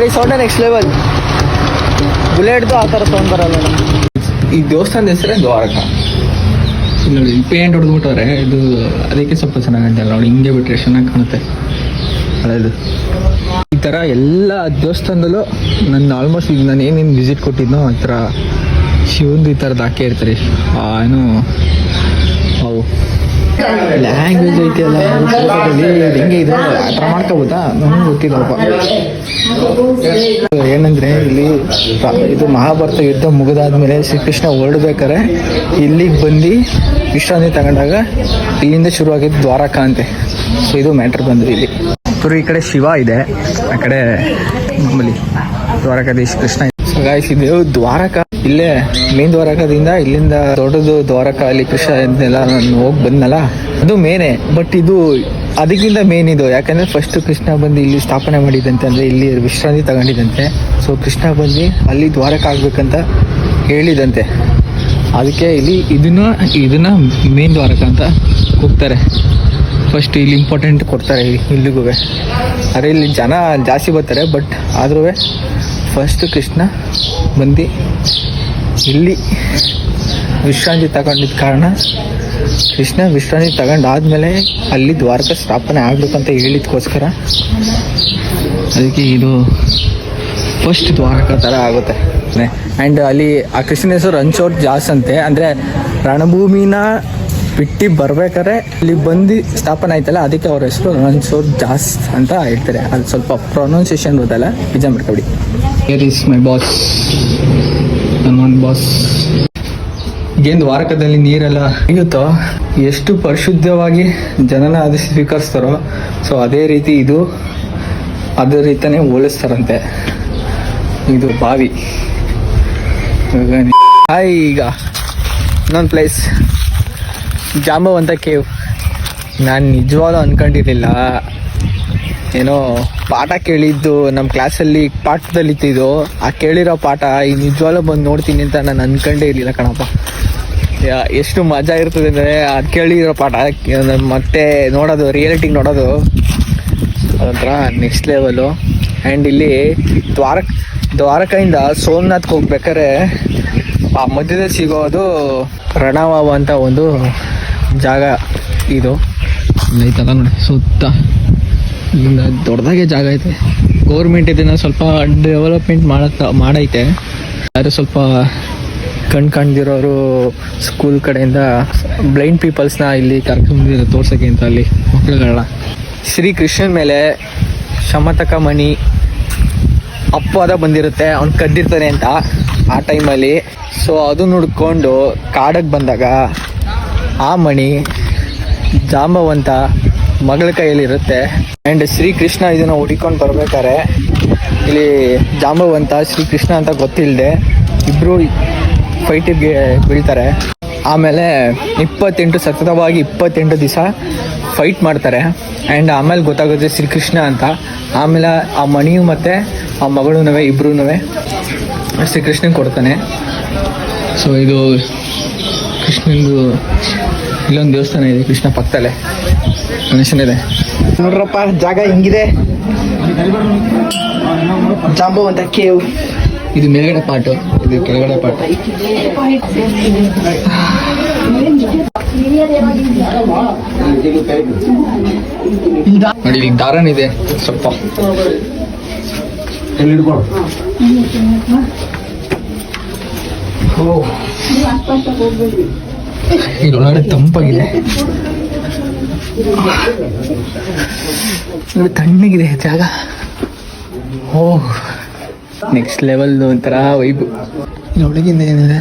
ಈ sound next level. ಬುಲೆಟ್ದು ಆ ಥರ ಸೌಂಡ್ ಬರಲ್ಲ. ಈ ದೇವಸ್ಥಾನದ ಹೆಸರೇ ದ್ವಾರಕ. ಇಲ್ಲಿ ನೋಡಿ ಪೇಂಟ್ ಹೊಡೆದ್ಬಿಟ್ಟವ್ರೆ. ಇದು ಅದಕ್ಕೆ ಸ್ವಲ್ಪ ಚೆನ್ನಾಗಿ ಕಾಣ್ತಲ್ಲ ನೋಡಿ, ಹಿಂಗೆ ಬಿಟ್ಟರೆ ಚೆನ್ನಾಗಿ ಕಾಣುತ್ತೆ ಹಳೆಯದು. ಈ ಥರ ಎಲ್ಲ ದೇವಸ್ಥಾನದಲ್ಲೂ ನನ್ನ ಆಲ್ಮೋಸ್ಟ್ ಈಗ ನಾನು ಏನೇನು ವಿಸಿಟ್ ಕೊಟ್ಟಿದ್ನೋ ಆ ಥರ ಶಿವಂದು ಈ ಥರದ್ದು ಹಾಕೇ ಇರ್ತಾರೆ. ಏನು ಅವು ಲ್ಯಾಂಗ್ವೇಜ್ ಐತಿಯಲ್ಲ ಹೆಂಗೆ ಇದು ಆ ಥರ ಮಾಡ್ಕೋಬೋದಾ ನಮ್ಗೆ ಗೊತ್ತಿಲ್ಲಪ್ಪ. ಏನಂದರೆ ಇಲ್ಲಿ ಇದು ಮಹಾಭಾರತ ಯುದ್ಧ ಮುಗಿದಾದ್ಮೇಲೆ ಶ್ರೀಕೃಷ್ಣ ಹೊರಡ್ಬೇಕಾರೆ ಇಲ್ಲಿಗೆ ಬಂದು ವಿಶ್ರಾಂತಿ ತಗೊಂಡಾಗ ಇಲ್ಲಿಂದ ಶುರುವಾಗಿದ್ದು ದ್ವಾರಕ ಅಂತೆ. ಸೊ ಇದು ಮ್ಯಾಟ್ರ್ ಬಂದರೆ ಇಲ್ಲಿ ಈ ಕಡೆ ಶಿವ ಇದೆ, ಆ ಕಡೆ ಮಾಮೂಲಿ ದ್ವಾರಕಾಧೀಶ್ ಕೃಷ್ಣ. ಸೊ ಗಾಯ್ಸ್ ಇದು ದ್ವಾರಕ, ಇಲ್ಲೇ ಮೇನ್ ದ್ವಾರಕದಿಂದ ಇಲ್ಲಿಂದ ದೊಡ್ಡದು ದ್ವಾರಕ, ಅಲ್ಲಿ ಕೃಷ್ಣ ಇದನ್ನೆಲ್ಲ ನಾನು ಹೋಗಿ ಬಂದನಲ್ಲ ಅದು ಮೇನೆ. ಬಟ್ ಇದು ಅದಕ್ಕಿಂತ ಮೇನ್ ಇದು, ಯಾಕಂದರೆ ಫಸ್ಟ್ ಕೃಷ್ಣ ಬಂದು ಇಲ್ಲಿ ಸ್ಥಾಪನೆ ಮಾಡಿದಂತೆ, ಅಂದರೆ ಇಲ್ಲಿ ವಿಶ್ರಾಂತಿ ತಗೊಂಡಿದ್ದಂತೆ. ಸೊ ಕೃಷ್ಣ ಬಂದು ಅಲ್ಲಿ ದ್ವಾರಕ ಆಗ್ಬೇಕಂತ ಹೇಳಿದಂತೆ. ಅದಕ್ಕೆ ಇಲ್ಲಿ ಇದನ್ನ ಮೇನ್ ದ್ವಾರಕ ಅಂತ ಹೋಗ್ತಾರೆ. ಫಸ್ಟ್ ಇಲ್ಲಿ ಇಂಪಾರ್ಟೆಂಟ್ ಕೊಡ್ತಾರೆ ಇಲ್ಲಿಗೂ. ಅದೇ ಇಲ್ಲಿ ಜನ ಜಾಸ್ತಿ ಬರ್ತಾರೆ, ಬಟ್ ಆದ್ರೂ ಫಸ್ಟ್ ಕೃಷ್ಣ ಬಂದು ಇಲ್ಲಿ ವಿಶ್ರಾಂತಿ ತಗೊಂಡಿದ್ದ ಕಾರಣ ಕೃಷ್ಣ ವಿಶ್ರಾಂತಿ ತಗೊಂಡಾದ್ಮೇಲೆ ಅಲ್ಲಿ ದ್ವಾರಕ ಸ್ಥಾಪನೆ ಆಗ್ಬೇಕಂತ ಹೇಳಿದ್ಕೋಸ್ಕರ ಅದಕ್ಕೆ ಇದು ಫಸ್ಟ್ ದ್ವಾರಕ ಥರ ಆಗುತ್ತೆ. ಆ್ಯಂಡ್ ಅಲ್ಲಿ ಆ ಕೃಷ್ಣನ ಹೆಸರು ರಣಛೋಡ್ ಜಾಸ್ ಅಂತೆ, ಅಂದರೆ ರಣಭೂಮಿನ ಬಿಟ್ಟು ಬರ್ಬೇಕಾದ್ರೆ ಇಲ್ಲಿ ಬಂದು ಸ್ಥಾಪನೆ ಆಯ್ತಲ್ಲ, ಅದಕ್ಕೆ ಅವ್ರ ಹೆಸರು ರಣಛೋಡ್ ಜಾಸ್ ಅಂತ ಹೇಳ್ತಾರೆ. ಅದು ಸ್ವಲ್ಪ ಪ್ರೊನೌನ್ಸಿಯೇಷನ್ ಗೊತ್ತಲ್ಲ, ನಿಜ ಮಾಡ್ಕೊಬಿಡಿ. ಹಿಯರ್ ಈಸ್ ಮೈ ಬಾಸ್, ನನ್ನ ಬಾಸ್. ಈಗೇನು ದ್ವಾರಕದಲ್ಲಿ ನೀರೆಲ್ಲ ಇರುತ್ತೋ, ಎಷ್ಟು ಪರಿಶುದ್ಧವಾಗಿ ಜನನ ಅದು ಸ್ವೀಕರಿಸ್ತಾರೋ, ಸೊ ಅದೇ ರೀತಿ ಇದು ಅದೇ ರೀತಿಯೇ ಹೋಲಿಸ್ತಾರಂತೆ. ಇದು ಬಾವಿ. ಈಗ ಇನ್ನೊಂದು ಪ್ಲೇಸ್, ಜಾಂಬವಂತ ಕೇವ್. ನಾನು ನಿಜವಾದ ಅಂದ್ಕೊಂಡಿರಲಿಲ್ಲ, ಏನೋ ಪಾಠ ಕೇಳಿದ್ದು ನಮ್ಮ ಕ್ಲಾಸಲ್ಲಿ ಪಾಠದಲ್ಲಿತ್ತಿದ್ದು, ಆ ಕೇಳಿರೋ ಪಾಠ ಈಗ ನಿಜವಾಗ್ಲೂ ಬಂದು ನೋಡ್ತೀನಿ ಅಂತ ನಾನು ಅಂದ್ಕೊಂಡೇ ಇರಲಿಲ್ಲ ಕಣಪ್ಪ. ಎಷ್ಟು ಮಜಾ ಇರ್ತದೆ ಅಂದರೆ ಅದು ಕೇಳಿರೋ ಪಾಠ ಮತ್ತೆ ನೋಡೋದು, ರಿಯಾಲಿಟಿಗೆ ನೋಡೋದು ಅದೊಂಥರ ನೆಕ್ಸ್ಟ್ ಲೆವೆಲು. ಆ್ಯಂಡ್ ಇಲ್ಲಿ ದ್ವಾರಕೆಯಿಂದ ಸೋಮನಾಥ್ಗೆ ಹೋಗ್ಬೇಕಾದ್ರೆ ಆ ಮಧ್ಯದಲ್ಲಿ ಸಿಗೋದು ರಣವಾವ ಅಂತ ಒಂದು ಜಾಗ. ಇದು ಐತಲ್ಲ ನೋಡಿ, ಸುತ್ತ ಇಲ್ಲಿಂದ ದೊಡ್ಡದಾಗೆ ಜಾಗ ಐತೆ. ಗೌರ್ಮೆಂಟ್ ಇದನ್ನು ಸ್ವಲ್ಪ ಡೆವಲಪ್ಮೆಂಟ್ ಮಾಡೈತೆ. ಆದರೆ ಸ್ವಲ್ಪ ಕಾಣ್ದಿರೋರು ಸ್ಕೂಲ್ ಕಡೆಯಿಂದ ಬ್ಲೈಂಡ್ ಪೀಪಲ್ಸ್ನ ಇಲ್ಲಿ ಕರ್ಕೊಂಡ್ಬಂದಿರೋ ತೋರ್ಸೋಕ್ಕೆ ಅಂತ ಅಲ್ಲಿ ಮಕ್ಕಳುಗಳನ್ನ. ಶ್ರೀಕೃಷ್ಣನ ಮೇಲೆ ಶಮತಕ ಮಣಿ ಅಪವಾದ ಬಂದಿರುತ್ತೆ, ಅವ್ನು ಕದ್ದಿರ್ತಾನೆ ಅಂತ ಆ ಟೈಮಲ್ಲಿ. ಸೊ ಅದು ನೋಡ್ಕೊಂಡು ಕಾಡಿಗೆ ಬಂದಾಗ ಆ ಮಣಿ ಜಾಂಬವಂತ ಮಗಳ ಕೈಯಲ್ಲಿರುತ್ತೆ. ಆ್ಯಂಡ್ ಶ್ರೀಕೃಷ್ಣ ಇದನ್ನು ಹುಡಿಕೊಂಡು ಬರ್ಬೇಕಾರೆ ಇಲ್ಲಿ ಜಾಂಬವಂತ ಶ್ರೀಕೃಷ್ಣ ಅಂತ ಗೊತ್ತಿಲ್ಲದೆ ಇಬ್ಬರು ಫೈಟಿಗೆ ಬೀಳ್ತಾರೆ. ಆಮೇಲೆ 28 ದಿವಸ ಫೈಟ್ ಮಾಡ್ತಾರೆ. ಆ್ಯಂಡ್ ಆಮೇಲೆ ಗೊತ್ತಾಗುತ್ತೆ ಶ್ರೀಕೃಷ್ಣ ಅಂತ. ಆಮೇಲೆ ಆ ಮಣಿಯು ಮತ್ತು ಆ ಮಗಳೂ ಇಬ್ಬರೂ ಶ್ರೀಕೃಷ್ಣನ್ ಕೊಡ್ತಾನೆ. ಸೊ ಇದು ಕೃಷ್ಣಂದು ಇಲ್ಲೊಂದು ದೇವಸ್ಥಾನ ಇದೆ, ಕೃಷ್ಣ ಪಕ್ಕದಲ್ಲೇ ಗಣೇಶನ್ ಇದೆ. ನೋಡ್ರಪ್ಪ ಜಾಗ ಹಿಂಗಿದೆ, ಜಾಂಬವಂತ ಕೇವ್. ಇದು ಮೇಲ್ಗಡೆ ಪಾಟು, ಇದು ಕೆಳಗಡೆ ಪಾಟು. ನೋಡಿ ಇಲ್ಲಿ ದಾರನ್ ಇದೆ ಸ್ವಲ್ಪ. ಇಲ್ಲೊಳಗಡೆ ತಂಪಾಗಿದೆ, ತಣ್ಣಗಿದೆ ಜಾಗ. ನೆಕ್ಸ್ಟ್ ಲೆವೆಲ್ ಒಂಥರ ವೈಬು. ಒಳಗಿಂದ ಏನಿದೆ,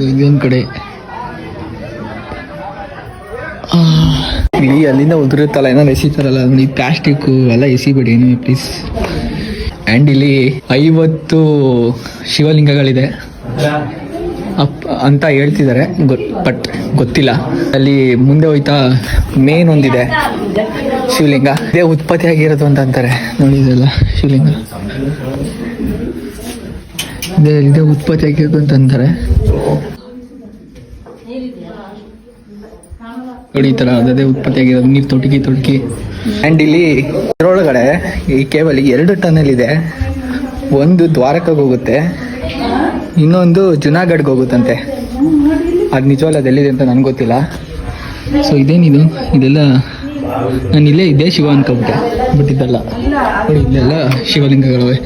ಇದೊಂದು ಕಡೆ ಇಲ್ಲಿ ಅಲ್ಲಿಂದ ಉದುರುತ್ತಲ್ಲ, ಏನಾದ್ರು ಎಸಿತಾರಲ್ಲ ನೋಡಿ, ಪ್ಲಾಸ್ಟಿಕ್ಕು ಎಲ್ಲ ಎಸಿಬೇಡಿ ಏನು ಪ್ಲೀಸ್. ಆ್ಯಂಡ್ ಇಲ್ಲಿ 50 ಶಿವಲಿಂಗಗಳಿದೆ ಅಂತ ಹೇಳ್ತಿದ್ದಾರೆ, ಬಟ್ ಗೊತ್ತಿಲ್ಲ. ಅಲ್ಲಿ ಮುಂದೆ ಹೋಯ್ತಾ ಮೇನ್ ಒಂದಿದೆ ಶಿವಲಿಂಗ, ಇದೇ ಉತ್ಪತ್ತಿ ಆಗಿರೋದು ಅಂತ ಅಂತಾರೆ ನೋಡಿ. ಇದೆಲ್ಲ ಶಿವಲಿಂಗ ಇದೇ ಉತ್ಪತ್ತಿ ಆಗಿರೋದು ಅಂತ ಅಂತಾರೆ. ನೋಡಿ ಈ ಥರ ಅದೇ ಉತ್ಪತ್ತಿ ಆಗಿರೋದು ನೀರು ತೊಟಕಿ ಆ್ಯಂಡ್ ಇಲ್ಲಿ ಇದರೊಳಗಡೆ ಈ ಕೇವಲ 2 ಟನಲ್ ಇದೆ. ಒಂದು ದ್ವಾರಕಾಗೆ ಹೋಗುತ್ತೆ, ಇನ್ನೊಂದು ಜುನಾಗಢ್ಗೆ ಹೋಗುತ್ತಂತೆ. ಅದು ನಿಜವಲ್ಲ, ಅದೆಲ್ಲಿದೆ ಅಂತ ನನಗೆ ಗೊತ್ತಿಲ್ಲ. ಸೊ ಇದೇನಿದು, ಇದೆಲ್ಲ ನಾನು ಇದೇ ಶಿವ ಅನ್ಕೊಬಿಟ್ಟೆ, ಬಟ್ ಇದಲ್ಲ ನೋಡಿ, ಇಲ್ಲೆಲ್ಲ ಶಿವಲಿಂಗಗಳವೆ.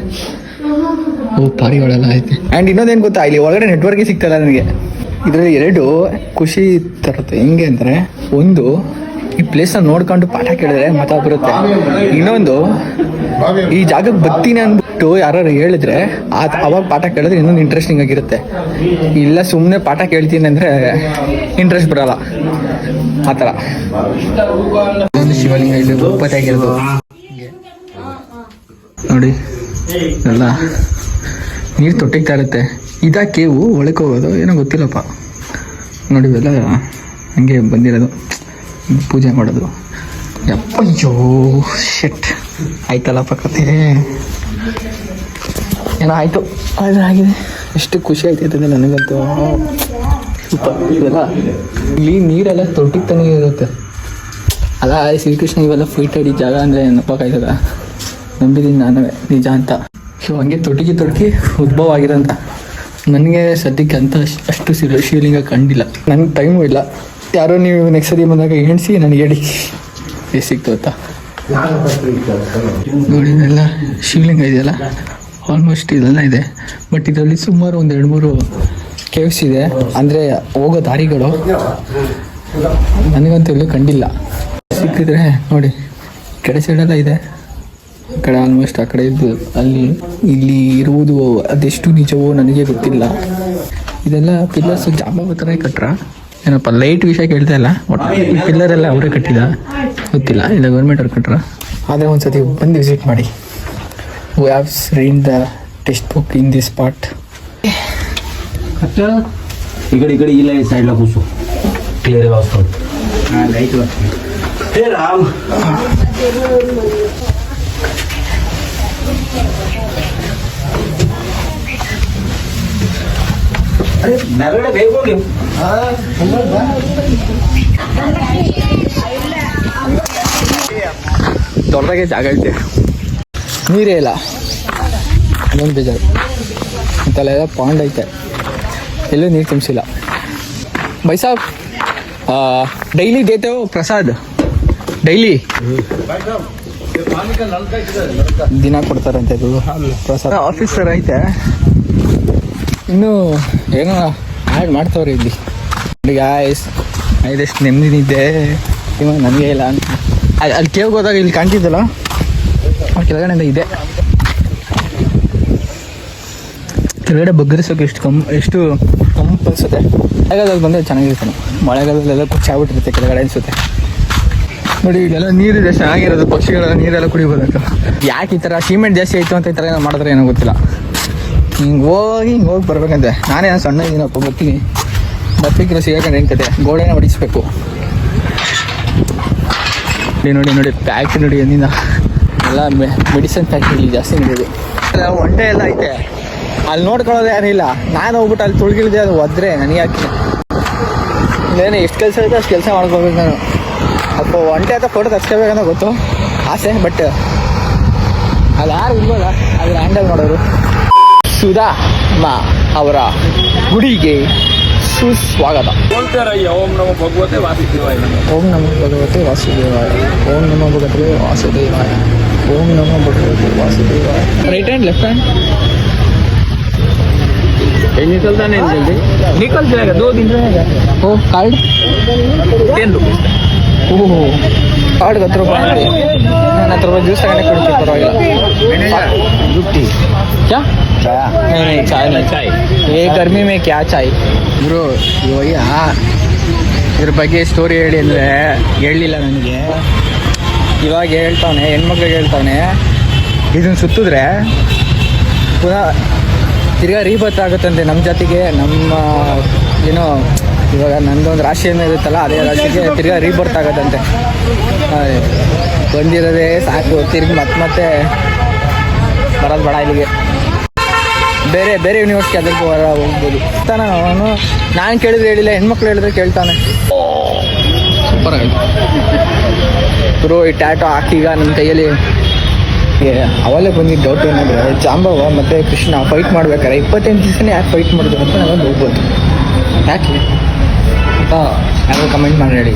ಓ, ಪಾರಿಗಳೆಲ್ಲ ಐತೆ. ಆ್ಯಂಡ್ ಇನ್ನೊಂದೇನು ಗೊತ್ತಾ, ಇಲ್ಲಿ ಒಳಗಡೆ ನೆಟ್ವರ್ಕೇ ಸಿಗ್ತಲ್ಲ ನನಗೆ. ಇದರಲ್ಲಿ 2 ಖುಷಿ ತರುತ್ತೆ. ಹೆಂಗೆ ಅಂದರೆ, ಒಂದು ಈ ಪ್ಲೇಸ್ನ ನೋಡ್ಕೊಂಡು ಪಾಠ ಕೇಳಿದ್ರೆ ಮತ ಬರುತ್ತೆ. ಇನ್ನೊಂದು ಈ ಜಾಗಕ್ಕೆ ಬರ್ತೀನಿ ಅಂದ್ಬಿಟ್ಟು ಯಾರು ಹೇಳಿದ್ರೆ ಅವಾಗ ಪಾಠ ಕೇಳಿದ್ರೆ ಇನ್ನೊಂದು ಇಂಟ್ರೆಸ್ಟಿಂಗ್ ಆಗಿರುತ್ತೆ. ಇಲ್ಲ ಸುಮ್ಮನೆ ಪಾಠ ಕೇಳ್ತೀನಿ ಅಂದರೆ ಇಂಟ್ರೆಸ್ಟ್ ಬರಲ್ಲ, ಆ ಥರ. ಶಿವಲಿಂಗ ಇಲ್ಲಿ ಉತ್ಪತ್ತಿ ಆಗಿರೋದು ನೋಡಿ, ಎಲ್ಲ ನೀರು ತೊಟ್ಟಿಗ್ತಾ ಇರುತ್ತೆ. ಕೇವು ಒಳಕ್ಕೆ ಹೋಗೋದು ಏನೋ ಗೊತ್ತಿಲ್ಲಪ್ಪ. ನೋಡಿ ಇವೆಲ್ಲ ಹಂಗೆ ಬಂದಿರೋದು, ಪೂಜೆ ಮಾಡೋದು. ಅಯ್ಯೋ ಶೆಟ್, ಆಯ್ತಲ್ಲಪ್ಪ ಕತೆ, ಏನೋ ಆಯಿತು, ಆಗಿದೆ. ಎಷ್ಟು ಖುಷಿ ಆಯ್ತೈತದೆ ನನಗಂತೂ. ಸೂಪರ್. ಇವೆಲ್ಲ ಇಲ್ಲಿ ನೀರೆಲ್ಲ ತೊಟ್ಟಿಗೆ ತಾನೇ ಇರುತ್ತೆ ಅಲ್ಲ. ಶ್ರೀಕೃಷ್ಣ ಇವೆಲ್ಲ ಫೀಟಡಿ ಜಾಗ ಅಂದರೆ ನೆನಪಾಗ್ತದ, ನಂಬಿದ್ದೀನಿ ನಾನು ನಿಜ ಅಂತ. ಸೊ ಹಂಗೆ ತೊಟ್ಟಿಗೆ ಉದ್ಭವ ಆಗಿರಂತ. ನನಗೆ ಸದ್ಯಕ್ಕೆ ಅಂತ ಅಷ್ಟು ಶಿವಲಿಂಗ ಕಂಡಿಲ್ಲ, ನನಗೆ ಟೈಮು ಇಲ್ಲ. ಯಾರೋ ನೀವು ನೆಕ್ಸ್ಟ್ ಸರಿ ಬಂದಾಗ ಎಣಿಸಿ ನನಗೆ ಹೇಳಿ ಎಷ್ಟು ಸಿಕ್ತು ಅಂತ. ನೋಡಿ ಇದೆಲ್ಲ ಶಿವಲಿಂಗ ಇದೆಯಲ್ಲ, ಆಲ್ಮೋಸ್ಟ್ ಇದೆಲ್ಲ ಇದೆ. ಬಟ್ ಇದರಲ್ಲಿ ಸುಮಾರು ಒಂದು 2-3 ಕೇವ್ಸ್ ಇದೆ, ಅಂದರೆ ಹೋಗೋ ದಾರಿಗಳು. ನನಗಂತೂ ಎಲ್ಲೂ ಕಂಡಿಲ್ಲ. ಸಿಕ್ಕಿದ್ರೆ ನೋಡಿ, ಕಡೆ ಸೈಡೆಲ್ಲ ಇದೆ. ಆ ಕಡೆ ಆಲ್ಮೋಸ್ಟ್ ಆ ಕಡೆ ಇದ್ದು ಇಲ್ಲಿ ಇರುವುದು ಅದೆಷ್ಟು ನಿಜವೋ ನನಗೆ ಗೊತ್ತಿಲ್ಲ. ಇದೆಲ್ಲ ಪಿಲ್ಲರ್ಸ್ ಜಾಂಬವ ಥರ ಕಟ್ರ ಏನಪ್ಪ, ಲೈಟ್ ವಿಷಯ ಕೇಳ್ತಾ ಇಲ್ಲ. ಈ ಪಿಲ್ಲರ್ ಎಲ್ಲ ಅವರೇ ಕಟ್ಟಿದ ಗೊತ್ತಿಲ್ಲ, ಇಲ್ಲ ಗೌರ್ಮೆಂಟ್ ಅವ್ರು ಕಟ್ರ. ಆದರೆ ಒಂದ್ಸತಿ ಬಂದು ವಿಸಿಟ್ ಮಾಡಿ. We have read the text book in this part. इकडे इला साईडला पुसू क्लिअर वाचतो. लाईट वाचतो हे राम. अरे नरगडे ಬೇಗ ಹೋಗಿ. ದೊಡ್ಡದಾಗೆ ಜಾಗ ಐತೆ, ನೀರೇ ಇಲ್ಲ, ಇನ್ನೊಂದು ಬೇಜಾರು. ಇಂಥಲ್ಲೆಲ್ಲ ಪಾಂಡ್ ಐತೆ, ಎಲ್ಲೂ ನೀರು ತುಂಬಿಸಿಲ್ಲ. भाई साहब डेली देते हो प्रसाद? ಡೈಲಿ ದಿನ ಕೊಡ್ತಾರಂತೆ ಇದು ಪ್ರಸಾದ. ಆಫೀಸರ್ ಐತೆ, ಇನ್ನೂ ಏನೋ ಆ್ಯಡ್ ಮಾಡ್ತವ್ರೆ ಇಲ್ಲಿ. ಗಾಯ್ಸ್ ಇದೆಷ್ಟು ನೆಮ್ಮದಿನಿದ್ದೆ ಇವಾಗ ನನಗೆ ಇಲ್ಲ ಅಂತ. ಅಲ್ಲಿ ಕೇವ್ ಹೋದಾಗ ಇಲ್ಲಿ ಕಾಣ್ತಿದ್ದಲ್ಲ, ಕೆಳಗಡೆಯಿಂದ ಇದೆ. ಕೆಳಗಡೆ ಬಗ್ಗರಿಸೋಕೆ ಎಷ್ಟು ಕಂಪು ಅನಿಸುತ್ತೆ. ಮಳೆಗಾಲದಲ್ಲಿ ಬಂದರೆ ಚೆನ್ನಾಗಿರ್ತಾನೆ, ಮಳೆಗಾಲದಲ್ಲೆಲ್ಲ ಕುಚ್ಚಾಗ್ಬಿಟ್ಟಿರುತ್ತೆ ಕೆಳಗಡೆ ಅನಿಸುತ್ತೆ. ನೋಡಿ ಇಲ್ಲೆಲ್ಲ ನೀರಿದೆ, ಚೆನ್ನಾಗಿರೋದು, ಪಕ್ಷಿಗಳೆಲ್ಲ ನೀರೆಲ್ಲ ಕುಡಿಬೋದಕ್ಕ. ಯಾಕೆ ಈ ಥರ ಸಿಮೆಂಟ್ ಜಾಸ್ತಿ ಆಯಿತು ಅಂತ ಈ ಥರ ಏನೋ ಮಾಡಿದ್ರೆ ಏನೋ ಗೊತ್ತಿಲ್ಲ. ಹಿಂಗೆ ಹೋಗಿ ಬರ್ಬೇಕಂತೆ. ನಾನೇ ಸಣ್ಣ ಇದ್ದೀನಪ್ಪ, ಬರ್ತೀನಿ. ಬರ್ಬೇಕಿಲ್ಲ ಸಿಗಾಕೊಂಡು ಏನು ಕತೆ, ಗೋಡೆನ ಹೊಡಿಸ್ಬೇಕು. ನೋಡಿ ಫ್ಯಾಕ್ಟ್ರಿ ನೋಡಿ, ಅಂದಿನ ಎಲ್ಲ ಮೆಡಿಸಿನ್ ಫ್ಯಾಕ್ಟ್ರಿ ಜಾಸ್ತಿ ನಡೆಯೋದು. ಒಂಟೆ ಎಲ್ಲ ಐತೆ, ಅಲ್ಲಿ ನೋಡ್ಕೊಳ್ಳೋದು ಯಾರು ಇಲ್ಲ. ನಾನು ಹೋಗ್ಬಿಟ್ಟು ಅಲ್ಲಿ ತುಳ್ಗಿಳಿದೆ, ಅದು ಒದ್ರೆ ನನಗೆ ಹಾಕಿ ಇನ್ನೇನು ಎಷ್ಟು ಕೆಲಸ ಐತೆ ಅಷ್ಟು ಕೆಲಸ ಮಾಡ್ಕೋಬೇಕು ನಾನು. ಅಪ್ಪ ಒಂಟೆ ಅಂತ ಫೋಟೋ ತರ್ಸ್ಕೋಬೇಕಂತ ಗೊತ್ತು, ಆಸೆ. ಬಟ್ ಅಲ್ಲಿ ಯಾರು ಇಲ್ವಲ್ಲ, ಅದು ಹ್ಯಾಂಡಲ್ ಮಾಡೋರು. ಸುಧಾಮ ಅವರ ಗುಡಿಗೆ ಸುಸ್ವಾಗತ. ಓಂ ನಮೋ ಭಗವತೆ ವಾಸುದೇವಾಯ. ಓಂ ನಮೋ ಭಗವತೆ ವಾಸುದೇವಾಯ. ಓಂ ನಮೋ ಭಗವತೆ ವಾಸುದೇವಾಯ. ಓಂ ನಮೋ ಭಗವತೆ ವಾಸುದೇವಾಯ. ರೈಟ್ ಹ್ಯಾಂಡ್, ಲೆಫ್ಟ್ हँड निकलता नहीं जल्दी, निकल जाएगा, 2 दिन रहेगा. हो कार्ड 10 रुपीಸ್. ಓಹೋ, ಕಾರ್ಡ್ 10 ರೂಪಾಯಿ. ನಾನು 10 ರೂಪಾಯಿ ಜ್ಯೂಸ್ ತಗೊಂಡೆ ಕೊಡ್ತೀನಿ, ಪರವಾಗಿಲ್ಲ. क्या नहीं चाय ये गर्मी में क्या चाय ಬ್ರೋ. ಇವಾಗ ಇದ್ರ ಬಗ್ಗೆ ಸ್ಟೋರಿ ಹೇಳಿ ಅಂದರೆ ಹೇಳಲಿಲ್ಲ ನನಗೆ. ಇವಾಗ ಹೇಳ್ತಾವನೆ, ಹೆಣ್ಮಕ್ಳಿಗೆ ಹೇಳ್ತಾವನೆ. ಇದನ್ನು ಸುತ್ತಿದ್ರೆ ಪುನಃ ತಿರ್ಗಾ ರೀಬರ್ತ್ ಆಗುತ್ತಂತೆ ನಮ್ಮ ಜಾತಿಗೆ. ನಮ್ಮ ಏನೋ ಇವಾಗ ನಂದೊಂದು ರಾಶಿ ಏನೋ ಇರುತ್ತಲ್ಲ, ಅದೇ ರಾಶಿಗೆ ತಿರ್ಗಾ ರೀಬರ್ತ್ ಆಗುತ್ತಂತೆ. ಬಂದಿರೋದೇ ಸಾಕು, ತಿರ್ಗಿ ಮತ್ತೆ ಬರೋದು ಬೇಡ ಇಲ್ಲಿಗೆ. ಬೇರೆ ಯೂನಿವರ್ಸಿಟಿ ಅದಕ್ಕೆ ಹೋಗ್ಬೋದು. ನಾನು ಕೇಳಿದ್ರೆ ಹೇಳಿಲ್ಲ, ಹೆಣ್ಮಕ್ಳು ಹೇಳಿದ್ರೆ ಕೇಳ್ತಾನೆ. ಸೂಪರ್ ಆಗಿದೆ ಬ್ರೋ. ಈ ಟ್ಯಾಟೋ ಹಾಕೀಗ ನನ್ನ ಕೈಯಲ್ಲಿ ಅವಲೇ ಬಂದಿದ್ದ ಡೌಟ್ ಏನಂದರೆ ಜಾಂಬವ ಮತ್ತು ಕೃಷ್ಣ ಫೈಟ್ ಮಾಡ್ಬೇಕಾರೆ 28 ದಿವಸನೇ ಯಾಕೆ ಫೈಟ್ ಮಾಡಿದ್ರು ಅಂತ ನಾವೊಂದು ಹೋಗ್ಬೋದು. ಯಾಕೆ ಅಂತ ಯಾರೋ ಕಮೆಂಟ್ ಮಾಡಿ ಹೇಳಿ.